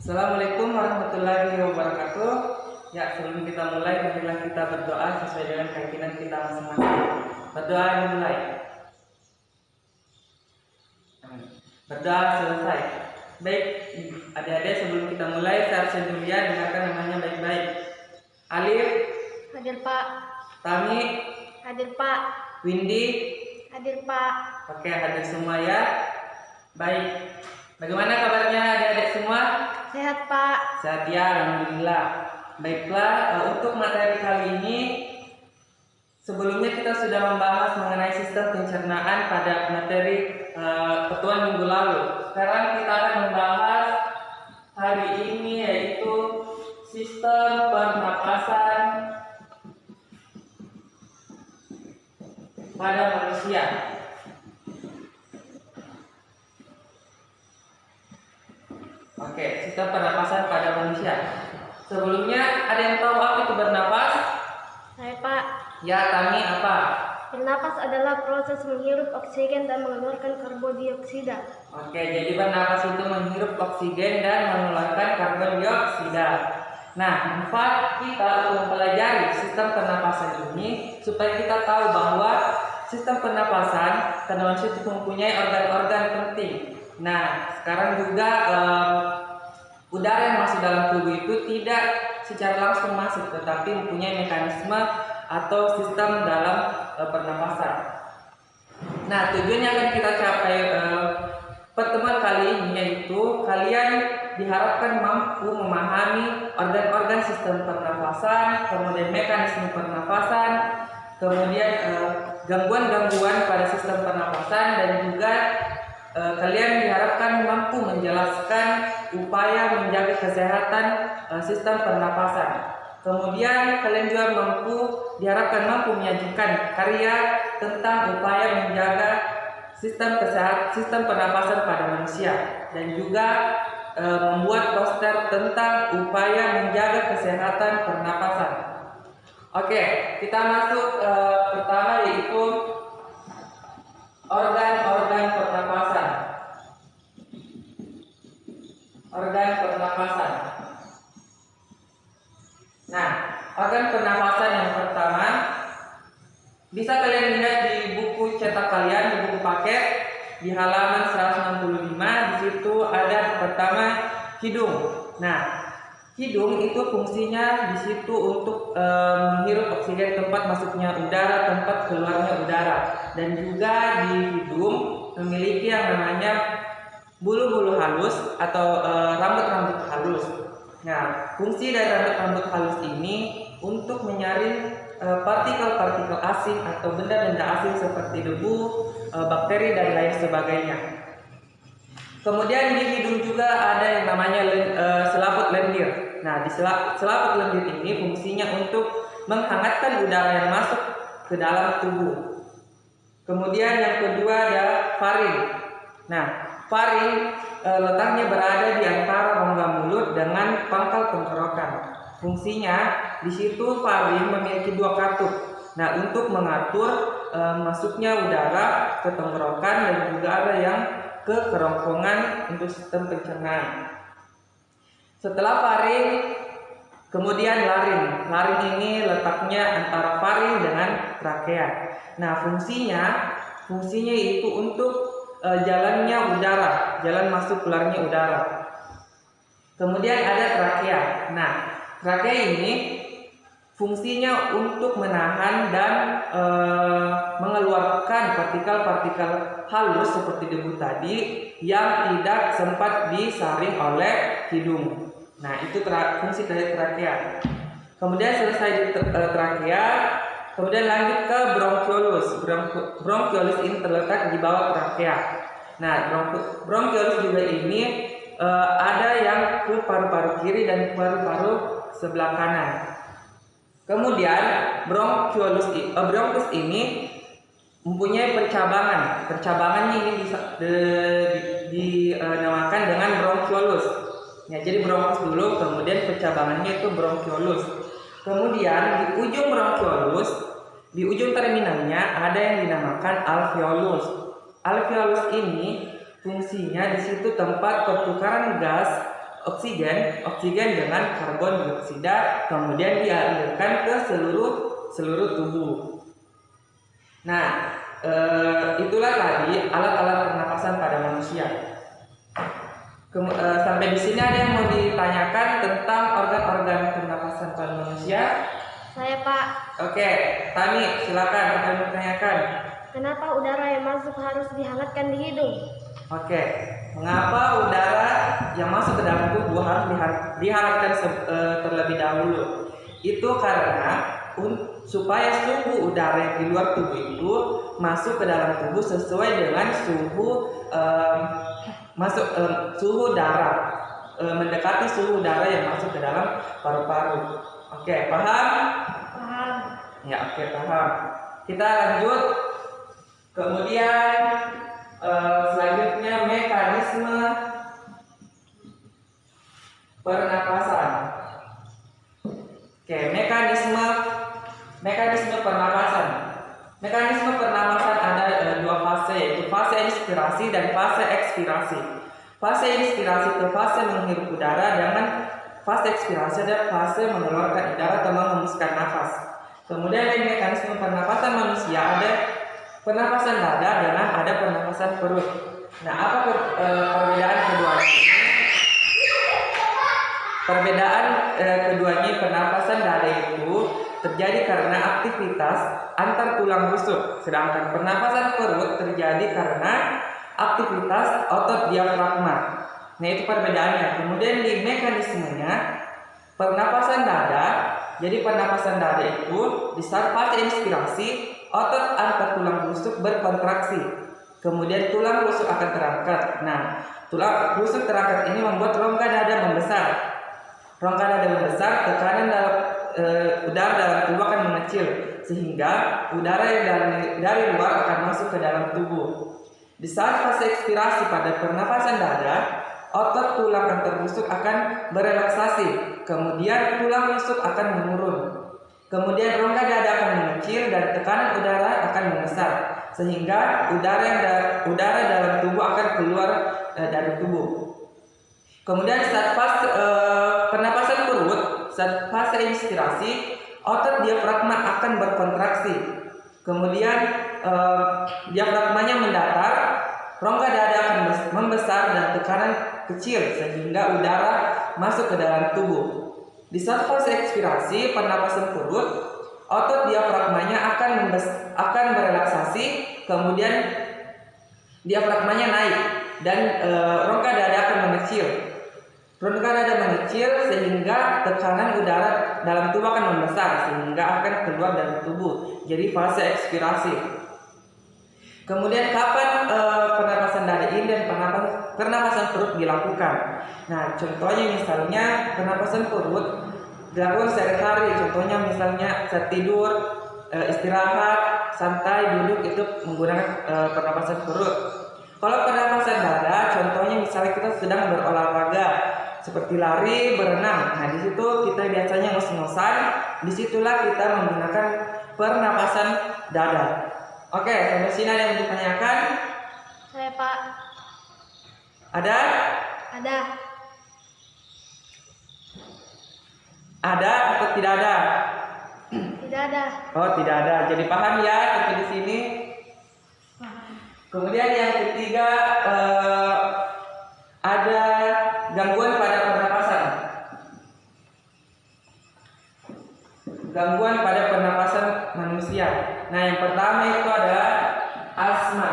Assalamualaikum warahmatullahi wabarakatuh. Ya, sebelum kita mulai, marilah kita berdoa sesuai dengan keyakinan kita masing-masing. Berdoa dimulai. Berdoa selesai. Baik, adik-adik, sebelum kita mulai, saya Julia, dengarkan namanya baik-baik. Alif. Hadir Pak. Tami. Hadir Pak. Windy. Hadir Pak. Oke, hadir semua ya. Baik. Bagaimana kabarnya adik-adik semua? Sehat Pak. Sehat ya, alhamdulillah. Baiklah, untuk materi kali ini, sebelumnya kita sudah membahas mengenai sistem pencernaan pada materi pertemuan minggu lalu. Sekarang kita akan membahas hari ini yaitu sistem pernapasan pada manusia. Oke, sistem pernapasan pada manusia. Sebelumnya, ada yang tahu apa itu bernapas? Saya Pak. Ya, Tami, apa? Bernapas adalah proses menghirup oksigen dan mengeluarkan karbon dioksida. Oke, jadi bernapas itu menghirup oksigen dan mengeluarkan karbon dioksida. Nah, manfaat kita untuk mempelajari sistem pernapasan ini supaya kita tahu bahwa sistem pernapasan pada manusia itu mempunyai organ-organ penting. Nah, sekarang juga udara yang masuk dalam tubuh itu tidak secara langsung masuk, tetapi mempunyai mekanisme atau sistem dalam pernapasan. Nah, tujuan yang akan kita capai pertemuan kali ini yaitu kalian diharapkan mampu memahami organ-organ sistem pernapasan, kemudian mekanisme pernapasan, kemudian gangguan-gangguan pada sistem pernapasan, dan juga kalian diharapkan mampu menjelaskan upaya menjaga kesehatan sistem pernapasan. Kemudian kalian juga diharapkan mampu menyajikan karya tentang upaya menjaga sistem pernapasan pada manusia, dan juga membuat poster tentang upaya menjaga kesehatan pernapasan. Oke, kita masuk pertama yaitu organ-organ pernapasan. Organ pernapasan. Nah, organ pernapasan yang pertama bisa kalian lihat di buku cetak kalian, di buku paket di halaman 165. Di situ ada pertama hidung. Nah, hidung itu fungsinya di situ untuk menghirup oksigen, tempat masuknya udara, tempat keluarnya udara. Dan juga di hidung memiliki yang namanya bulu-bulu halus atau rambut-rambut halus. Nah, fungsi dari rambut-rambut halus ini untuk menyaring partikel-partikel asing atau benda-benda asing seperti debu, bakteri, dan lain sebagainya. Kemudian di hidung juga ada yang namanya selaput lendir. Nah, di selaput lendir ini fungsinya untuk menghangatkan udara yang masuk ke dalam tubuh. Kemudian yang kedua ada faring. Nah, faring letaknya berada di antara rongga mulut dengan pangkal tenggorokan. Fungsinya di situ faring memiliki dua katup. Nah, untuk mengatur masuknya udara ke tenggorokan, dan juga ada yang ke kerongkongan untuk sistem pencernaan. Setelah faring, kemudian laring. Laring ini letaknya antara faring dengan trakea. Nah, fungsinya itu untuk jalannya udara, jalan masuk keluarnya udara. Kemudian ada trakea. Nah, trakea ini fungsinya untuk menahan dan mengeluarkan partikel-partikel halus seperti debu tadi yang tidak sempat disaring oleh hidung. Nah, itu fungsi dari trakea. Kemudian selesai di trakea, kemudian lanjut ke bronkiolus. Bronkiolus ini terletak di bawah trakea. Nah, bronkiolus juga ini ada yang ke paru-paru kiri dan paru-paru sebelah kanan. Kemudian bronkus ini mempunyai percabangan. Percabangannya ini dinamakan dengan bronkiolus. Ya, jadi bronkus dulu, kemudian percabangannya itu bronkiolus. Kemudian di ujung bronkiolus, di ujung terminalnya ada yang dinamakan alveolus. Alveolus ini fungsinya di situ tempat pertukaran gas oksigen dengan karbon dioksida, kemudian dialirkan ke seluruh tubuh. Nah, itulah tadi alat-alat pernapasan pada manusia. Sampai di sini ada yang mau ditanyakan tentang organ-organ pernapasan pada manusia? Saya, Pak. Oke, Tami, silakan akan ditanyakan. Kenapa udara yang masuk harus dihangatkan di hidung? Oke, mengapa udara yang masuk ke dalam tubuh harus dihangatkan terlebih dahulu? Itu karena supaya suhu udara yang di luar tubuh itu masuk ke dalam tubuh sesuai dengan suhu darah, mendekati suhu darah yang masuk ke dalam paru-paru. Oke, paham? Paham. Ya, oke, paham. Kita lanjut. Kemudian selanjutnya mekanisme pernapasan. Oke, mekanisme pernapasan. Mekanisme pernapasan ada dua fase, yaitu fase inspirasi dan fase ekspirasi. Fase inspirasi itu fase menghirup udara, dengan fase ekspirasi adalah fase mengeluarkan udara atau menghembuskan nafas. Kemudian di mekanisme pernapasan manusia ada pernapasan dada dengan ada pernapasan perut. Nah, apa perbedaan keduanya? Perbedaan keduanya, pernapasan dada itu terjadi karena aktivitas antar tulang rusuk, sedangkan pernapasan perut terjadi karena aktivitas otot diafragma. Nah, itu perbedaannya. Kemudian di mekanismenya pernapasan dada, jadi pernapasan dada itu di saat fase inspirasi otot antar tulang rusuk berkontraksi, kemudian tulang rusuk akan terangkat. Nah, tulang rusuk terangkat ini membuat rongga dada membesar. Rongga dada membesar, tekanan dalam udara dalam tubuh akan mengecil, sehingga udara yang dari luar akan masuk ke dalam tubuh. Di saat fase ekspirasi pada pernapasan dada, otot tulang antar rusuk akan berelaksasi, kemudian tulang rusuk akan menurun. Kemudian rongga dada akan mengecil dan tekanan udara akan membesar, sehingga udara dalam tubuh akan keluar dari tubuh. Kemudian saat fase pernapasan perut, saat fase inspirasi, otot diafragma akan berkontraksi. Kemudian diafragmanya mendatar, rongga dada akan membesar dan tekanan kecil, sehingga udara masuk ke dalam tubuh. Di saat fase ekspirasi pernapasan perut, otot diafragmanya akan berelaksasi, kemudian diafragmanya naik dan rongga dada akan mengecil. Rongga dada mengecil sehingga tekanan udara dalam tubuh akan membesar, sehingga akan keluar dari tubuh. Jadi fase ekspirasi. Kemudian kapan pernapasan dada ini dan pernapasan perut dilakukan? Nah, contohnya misalnya pernapasan perut dilakukan sehari-hari. Contohnya misalnya saat tidur, istirahat, santai, duduk, itu menggunakan pernapasan perut. Kalau pernapasan dada, contohnya misalnya kita sedang berolahraga seperti lari, berenang. Nah, di situ kita biasanya ngos-ngosan. Disitulah kita menggunakan pernapasan dada. Oke, sampai sini ada yang ditanyakan? Saya, Pak. Ada? Ada. Ada atau tidak ada? Tidak ada. Oh, tidak ada. Jadi paham ya sampai di sini? Paham. Kemudian yang ketiga, ada gangguan pada pernapasan. Gangguan pada pernapasan manusia. Nah, yang pertama itu adalah asma,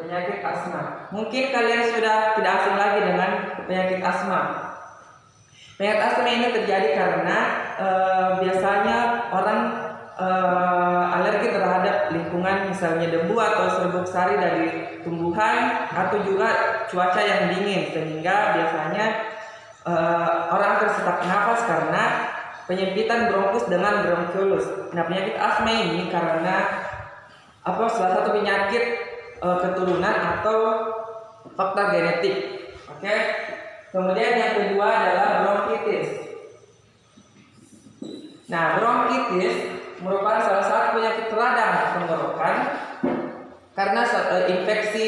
penyakit asma. Mungkin kalian sudah tidak asing lagi dengan penyakit asma. Penyakit asma ini terjadi karena biasanya orang alergi terhadap lingkungan, misalnya debu atau serbuk sari dari tumbuhan, atau juga cuaca yang dingin, sehingga biasanya orang tersesak nafas karena penyempitan bronkus dengan bronkiolus. Nah, penyakit asma ini karena salah satu penyakit keturunan atau faktor genetik. Oke. Kemudian yang kedua adalah bronkitis. Nah, bronkitis merupakan salah satu penyakit radang tenggorokan karena infeksi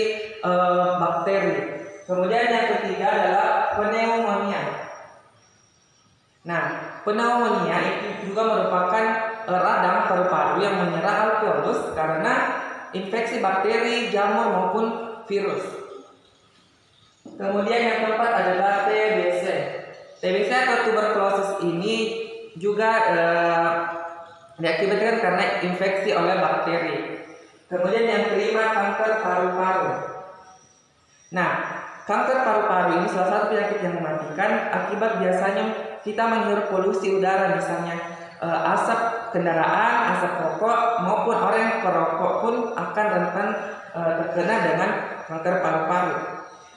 bakteri. Kemudian yang ketiga adalah pneumonia. Nah, pneumonia itu juga merupakan radang paru-paru yang menyerang alveolus karena infeksi bakteri, jamur maupun virus. Kemudian yang keempat adalah TBC. TBC atau tuberkulosis ini juga diakibatkan karena infeksi oleh bakteri. Kemudian yang kelima, kanker paru-paru. Nah, kanker paru-paru ini salah satu penyakit yang mematikan akibat biasanya kita menghirup polusi udara, misalnya asap kendaraan, asap rokok, maupun orang yang perokok pun akan rentan terkena dengan kanker paru-paru.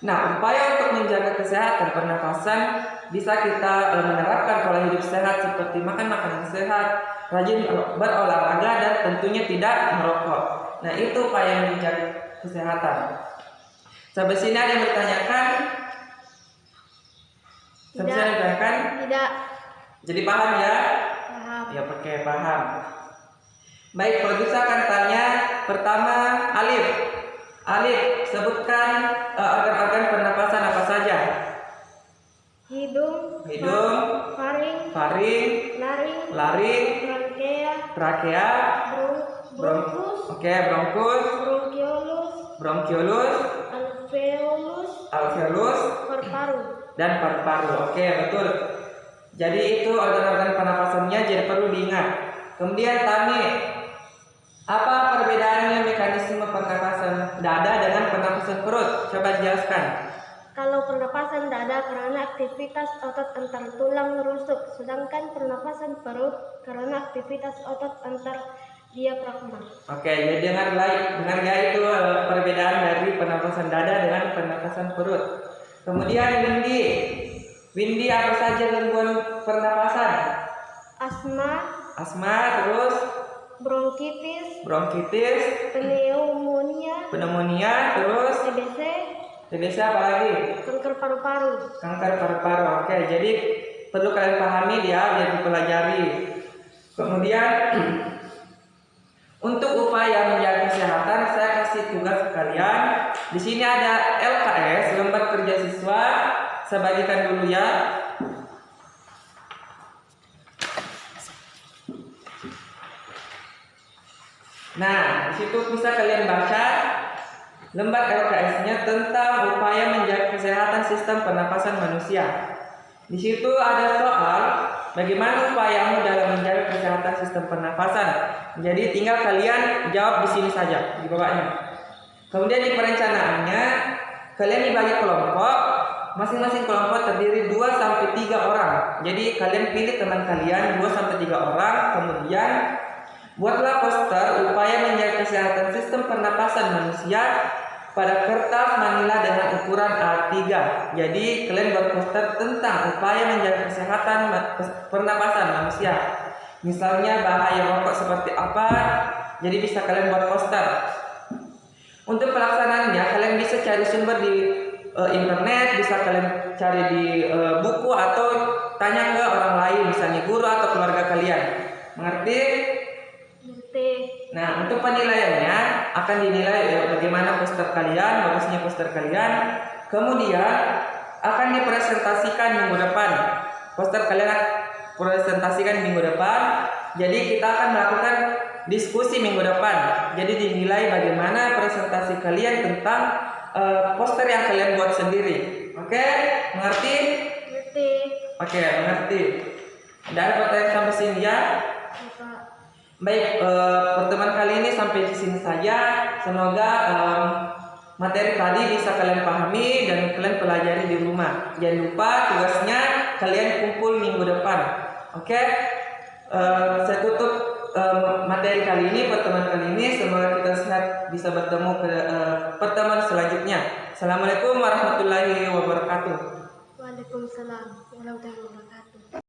Nah, upaya untuk menjaga kesehatan pernafasan bisa kita menerapkan pola hidup sehat seperti makan makanan sehat, rajin berolahraga, dan tentunya tidak merokok. Nah, itu upaya menjaga kesehatan. Sampai sini ada yang bertanyakan? Sampai sini ada yang bertanyakan? Tidak. Jadi paham ya? Paham. Ya, pakai paham. Baik, kalau bisa akan tanya pertama, Alif. Alif, sebutkan organ-organ pernapasan apa saja? Hidung, Faring, laring, trakea, bronkus, bronkiolus, alveolus, paru-paru. dan paru-paru. Oke, betul. Jadi itu organ-organ pernapasannya, jadi perlu diingat. Kemudian Tami, apa perbedaannya mekanisme pernapasan dada dengan pernapasan perut? Coba jelaskan. Kalau pernapasan dada karena aktivitas otot antar tulang rusuk, sedangkan pernapasan perut karena aktivitas otot antar diafragma. Oke, jadi dengar ya itu perbedaan dari pernapasan dada dengan pernapasan perut. Kemudian Windy apa saja gangguan pernapasan? Asma, terus bronkitis, pneumonia, terus TBC apa lagi? kanker paru-paru. Oke, jadi perlu kalian pahami dia biar dipelajari. Kemudian untuk upaya menjaga kesehatan, saya kasih tugas ke kalian. Di sini ada LKS, lembar kerja siswa. Saya bagikan dulu ya. Nah, di situ bisa kalian baca lembar LKS-nya tentang upaya menjaga kesehatan sistem pernapasan manusia. Di situ ada soal bagaimana upayamu dalam menjaga kesehatan sistem pernapasan. Jadi tinggal kalian jawab di sini saja di bawahnya. Kemudian di perencanaannya kalian dibagi kelompok. Masing-masing kelompok terdiri 2 sampai 3 orang. Jadi kalian pilih teman kalian 2 sampai 3 orang, kemudian buatlah poster upaya menjaga kesehatan sistem pernapasan manusia pada kertas manila dengan ukuran A3. Jadi kalian buat poster tentang upaya menjaga kesehatan pernapasan manusia. Misalnya bahaya rokok seperti apa. Jadi bisa kalian buat poster. Untuk pelaksanaannya kalian bisa cari sumber di internet, bisa kalian cari di buku atau tanya ke orang lain, misalnya guru atau keluarga kalian. Mengerti? Nah, untuk penilaiannya akan dinilai bagaimana poster kalian, bagusnya poster kalian. Kemudian akan dipresentasikan minggu depan. Poster kalian presentasikan minggu depan. Jadi kita akan melakukan diskusi minggu depan. Jadi dinilai bagaimana presentasi kalian tentang poster yang kalian buat sendiri. Oke? Mengerti? Mengerti. Oke, mengerti. Dan pertanyaan sampai sini ya. Baik, pertemuan kali ini sampai di sini saja. Semoga materi tadi bisa kalian pahami dan kalian pelajari di rumah. Jangan lupa tugasnya kalian kumpul minggu depan. Oke? Saya tutup materi kali ini, pertemuan kali ini. Semoga kita sehat, bisa bertemu ke pertemuan selanjutnya. Assalamualaikum warahmatullahi wabarakatuh. Waalaikumsalam warahmatullahi wabarakatuh.